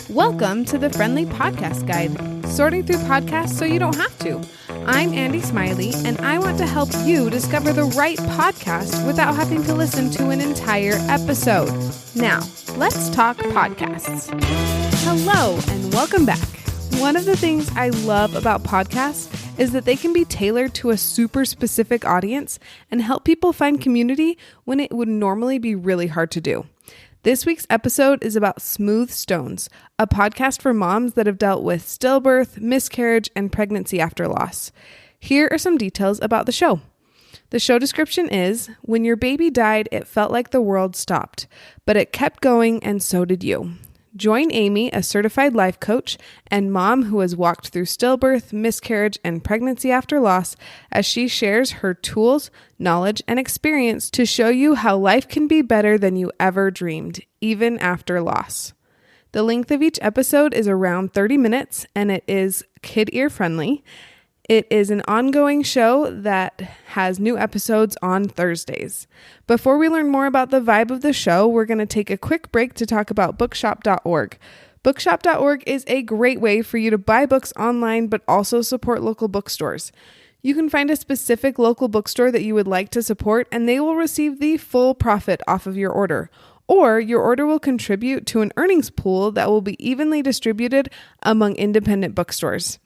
Welcome to the Friendly Podcast Guide, sorting through podcasts so you don't have to. I'm Andy Smiley, and I want to help you discover the right podcast without having to listen to an entire episode. Now, let's talk podcasts. Hello, and welcome back. One of the things I love about podcasts is that they can be tailored to a super specific audience and help people find community when it would normally be really hard to do. This week's episode is about Smooth Stones, a podcast for moms that have dealt with stillbirth, miscarriage, and pregnancy after loss. Here are some details about the show. The show description is, when your baby died, it felt like the world stopped, but it kept going and so did you. Join Amy, a certified life coach and mom who has walked through stillbirth, miscarriage, and pregnancy after loss, as she shares her tools, knowledge, and experience to show you how life can be better than you ever dreamed, even after loss. The length of each episode is around 30 minutes, and it is kid ear friendly. It is an ongoing show that has new episodes on Thursdays. Before we learn more about the vibe of the show, we're going to take a quick break to talk about bookshop.org. Bookshop.org is a great way for you to buy books online, but also support local bookstores. You can find a specific local bookstore that you would like to support, and they will receive the full profit off of your order. Or your order will contribute to an earnings pool that will be evenly distributed among independent bookstores.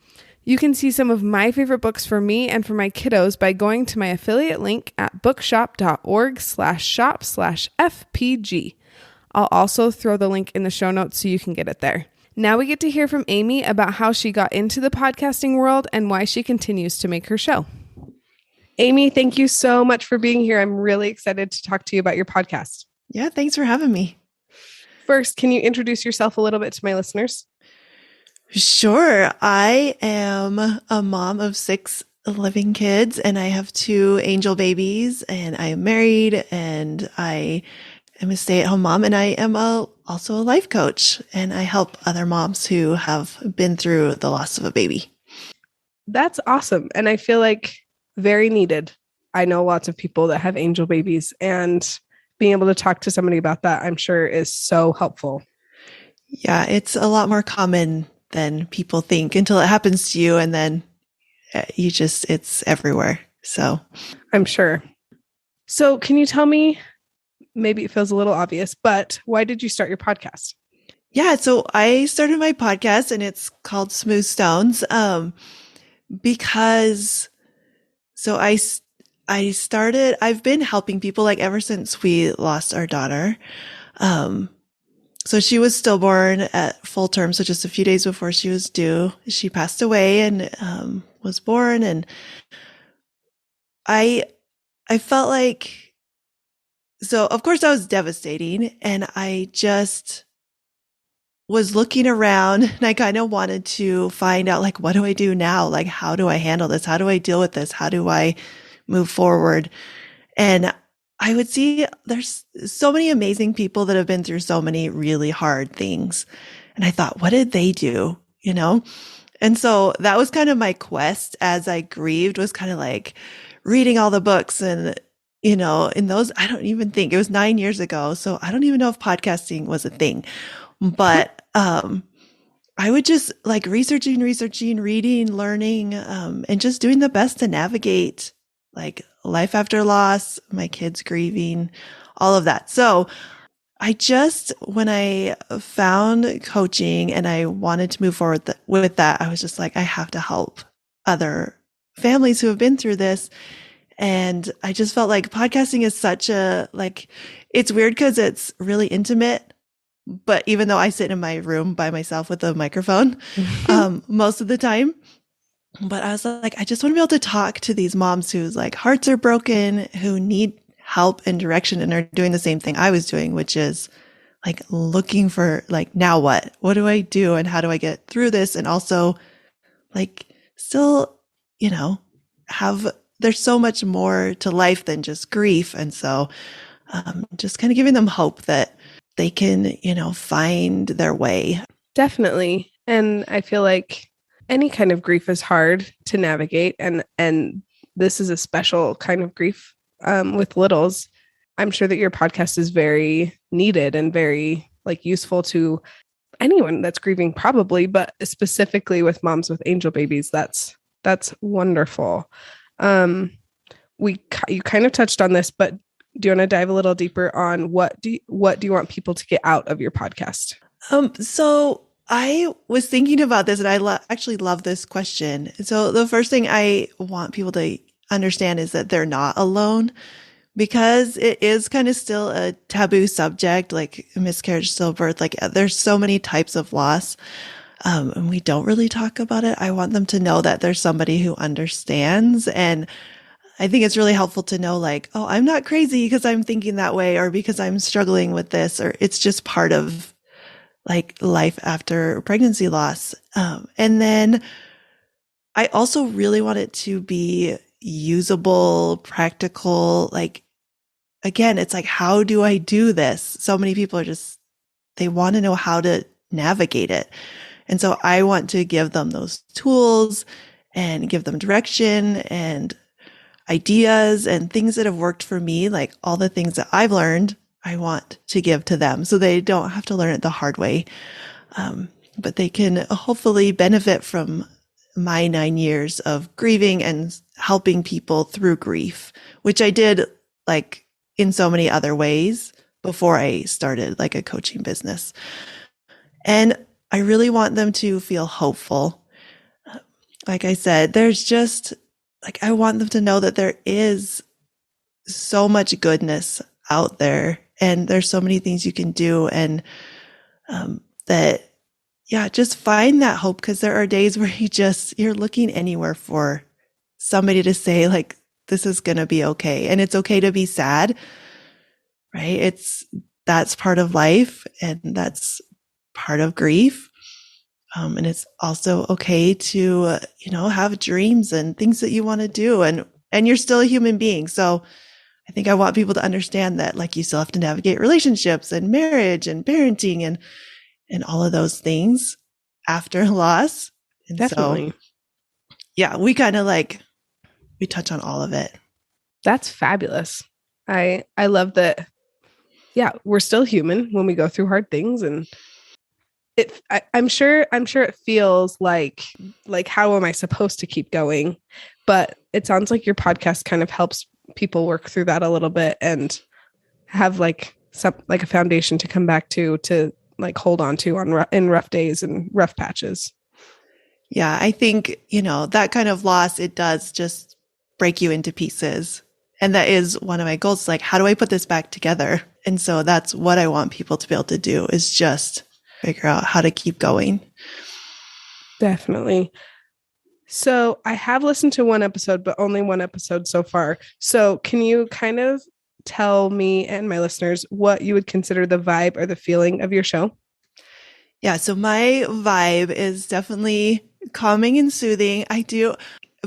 You can see some of my favorite books for me and for my kiddos by going to my affiliate link at bookshop.org/shop/FPG. I'll also throw the link in the show notes so you can get it there. Now we get to hear from Amy about how she got into the podcasting world and why she continues to make her show. Amy, thank you so much for being here. I'm really excited to talk to you about your podcast. Yeah, thanks for having me. First, can you introduce yourself a little bit to my listeners? Sure. I am a mom of 6 living kids, and I have 2 angel babies, and I am married, and I am a stay-at-home mom, and I am also a life coach, and I help other moms who have been through the loss of a baby. That's awesome. And I feel like very needed. I know lots of people that have angel babies, and being able to talk to somebody about that, I'm sure, is so helpful. Yeah, it's a lot more common than people think until it happens to you, and then it's everywhere. So I'm sure. So can you tell me, maybe it feels a little obvious, but why did you start your podcast? Yeah, so I started my podcast, and it's called Smooth Stones, because I've been helping people like ever since we lost our daughter. So she was stillborn at full term. So just a few days before she was due, she passed away and was born. And I felt like, so of course that was devastating. And I just was looking around, and I kind of wanted to find out, like, what do I do now? Like, how do I handle this? How do I deal with this? How do I move forward? And I would see there's so many amazing people that have been through so many really hard things. And I thought, what did they do? You know? And so that was kind of my quest as I grieved, was kind of like reading all the books. And, you know, in those, I don't even think it was 9 years ago. So I don't even know if podcasting was a thing, but, I would just like researching, reading, learning, and just doing the best to navigate like life after loss, my kids grieving, all of that. So when I found coaching and I wanted to move forward with that, I was just like, I have to help other families who have been through this. And I just felt like podcasting is such it's weird because it's really intimate. But even though I sit in my room by myself with a microphone, most of the time, but I was like, I just want to be able to talk to these moms whose like hearts are broken, who need help and direction, and are doing the same thing I was doing, which is like looking for like, now what? What do I do? And how do I get through this? And also like still, you know, there's so much more to life than just grief. And so just kind of giving them hope that they can, you know, find their way. Definitely. And I feel like any kind of grief is hard to navigate. And this is a special kind of grief with littles. I'm sure that your podcast is very needed and very like useful to anyone that's grieving probably, but specifically with moms with angel babies, that's wonderful. Um, you kind of touched on this, but do you want to dive a little deeper on what do you want people to get out of your podcast? So I was thinking about this, and I actually love this question. So the first thing I want people to understand is that they're not alone, because it is kind of still a taboo subject, like miscarriage, stillbirth. Like there's so many types of loss. And we don't really talk about it. I want them to know that there's somebody who understands. And I think it's really helpful to know, like, oh, I'm not crazy because I'm thinking that way, or because I'm struggling with this, or it's just part of like life after pregnancy loss. And then I also really want it to be usable, practical. Like, again, it's like, how do I do this? So many people are just, they want to know how to navigate it. And so I want to give them those tools and give them direction and ideas and things that have worked for me. Like all the things that I've learned, I want to give to them so they don't have to learn it the hard way. But they can hopefully benefit from my 9 years of grieving and helping people through grief, which I did like in so many other ways before I started like a coaching business. And I really want them to feel hopeful. Like I said, there's just like, I want them to know that there is so much goodness out there, and there's so many things you can do. And that, yeah, just find that hope, because there are days where you're looking anywhere for somebody to say like, this is going to be okay. And it's okay to be sad, right? That's part of life, and that's part of grief. And it's also okay to, have dreams and things that you want to do, and you're still a human being. So I think I want people to understand that, like, you still have to navigate relationships and marriage and parenting and all of those things after loss. And Definitely. So, yeah, we kind of we touch on all of it. That's fabulous. I love that. Yeah, we're still human when we go through hard things, and I'm sure it feels like how am I supposed to keep going? But it sounds like your podcast kind of helps people work through that a little bit and have like a foundation to come back to like hold on to in rough days and rough patches. Yeah, I think, that kind of loss, it does just break you into pieces. And that is one of my goals. Like, how do I put this back together? And so that's what I want people to be able to do, is just figure out how to keep going. Definitely. So I have listened to one episode, but only one episode so far. So can you kind of tell me and my listeners what you would consider the vibe or the feeling of your show? Yeah. So my vibe is definitely calming and soothing.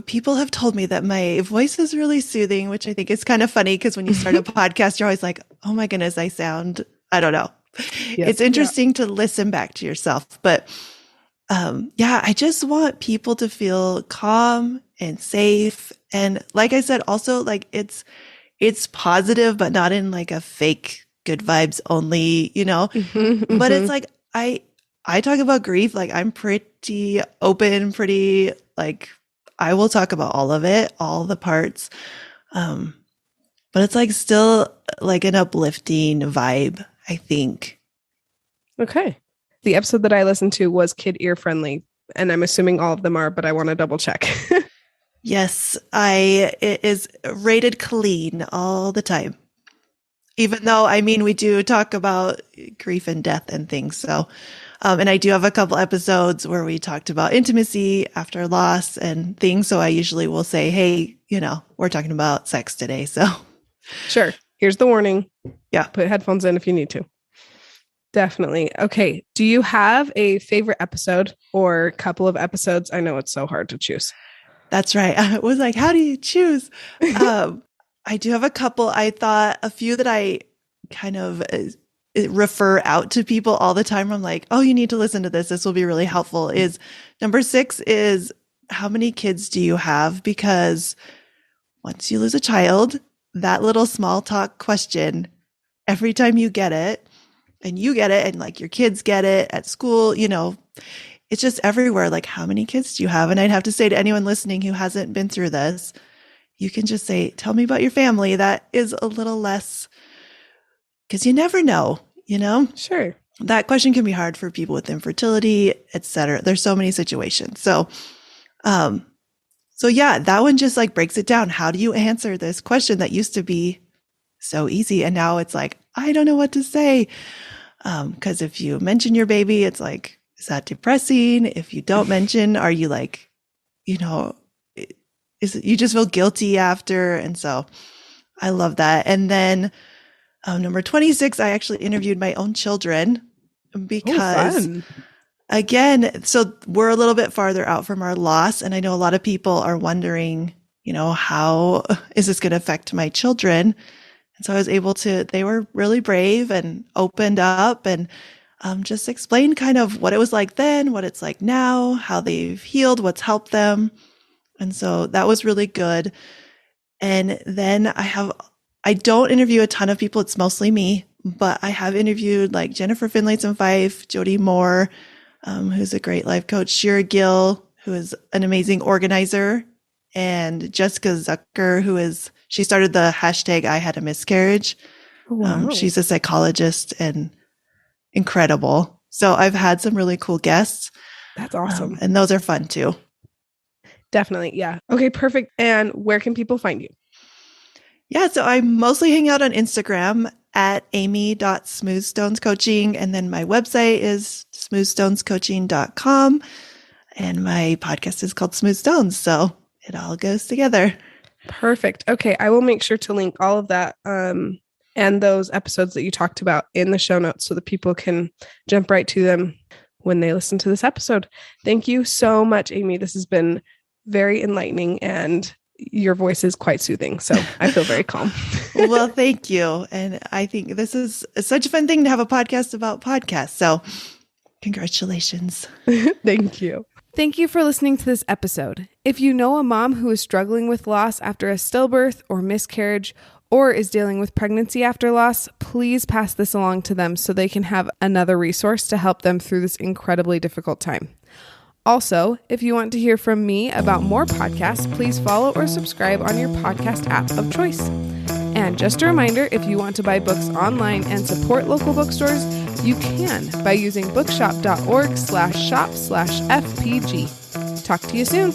People have told me that my voice is really soothing, which I think is kind of funny, because when you start a podcast, you're always like, oh my goodness, I don't know. Yep. It's interesting to listen back to yourself. But I just want people to feel calm and safe. And like I said, also like it's positive, but not in like a fake good vibes only, but it's like, I talk about grief. Like I'm pretty open, pretty like, I will talk about all of it, all the parts. But it's like still like an uplifting vibe, I think. Okay. The episode that I listened to was kid ear friendly, and I'm assuming all of them are, but I want to double check. Yes, it is rated clean all the time. Even though, we do talk about grief and death and things. So, and I do have a couple episodes where we talked about intimacy after loss and things. So I usually will say, hey, we're talking about sex today. So sure. Here's the warning. Yeah. Put headphones in if you need to. Definitely. Okay. Do you have a favorite episode or couple of episodes? I know it's so hard to choose. That's right. I was like, how do you choose? I do have a couple. I thought a few that I kind of refer out to people all the time. I'm like, oh, you need to listen to this. This will be really helpful. Is number 6 is, how many kids do you have? Because once you lose a child, that little small talk question, every time you get it, and you get it and like your kids get it at school, it's just everywhere. Like, how many kids do you have? And I'd have to say to anyone listening who hasn't been through this, you can just say, tell me about your family. That is a little less, because you never know, Sure. That question can be hard for people with infertility, et cetera. There's so many situations. So yeah, that one just like breaks it down. How do you answer this question that used to be so easy? And now it's like, I don't know what to say. Because if you mention your baby, it's like, is that depressing? If you don't mention, are you like, you just feel guilty after? And so I love that. And then number 26, I actually interviewed my own children because again, so we're a little bit farther out from our loss. And I know a lot of people are wondering, how is this going to affect my children? And so I was able to, they were really brave and opened up and just explained kind of what it was like then, what it's like now, how they've healed, what's helped them. And so that was really good. And then I don't interview a ton of people. It's mostly me, but I have interviewed like Jennifer Finlayson-Fife, Jody Moore, who's a great life coach, Shira Gill, who is an amazing organizer, and Jessica Zucker, she started the hashtag I Had a Miscarriage. Wow. She's a psychologist and incredible. So I've had some really cool guests. That's awesome. And those are fun too. Definitely. Yeah. Okay, perfect. And where can people find you? Yeah. So I mostly hang out on Instagram at amy.smoothstonescoaching. And then my website is smoothstonescoaching.com. And my podcast is called Smooth Stones. So it all goes together. Perfect. Okay. I will make sure to link all of that and those episodes that you talked about in the show notes so that people can jump right to them when they listen to this episode. Thank you so much, Amy. This has been very enlightening and your voice is quite soothing. So I feel very calm. Well, thank you. And I think this is such a fun thing to have a podcast about podcasts. So congratulations. Thank you. Thank you for listening to this episode. If you know a mom who is struggling with loss after a stillbirth or miscarriage, or is dealing with pregnancy after loss, please pass this along to them so they can have another resource to help them through this incredibly difficult time. Also, if you want to hear from me about more podcasts, please follow or subscribe on your podcast app of choice. And just a reminder, if you want to buy books online and support local bookstores, you can by using bookshop.org/shop/FPG. Talk to you soon.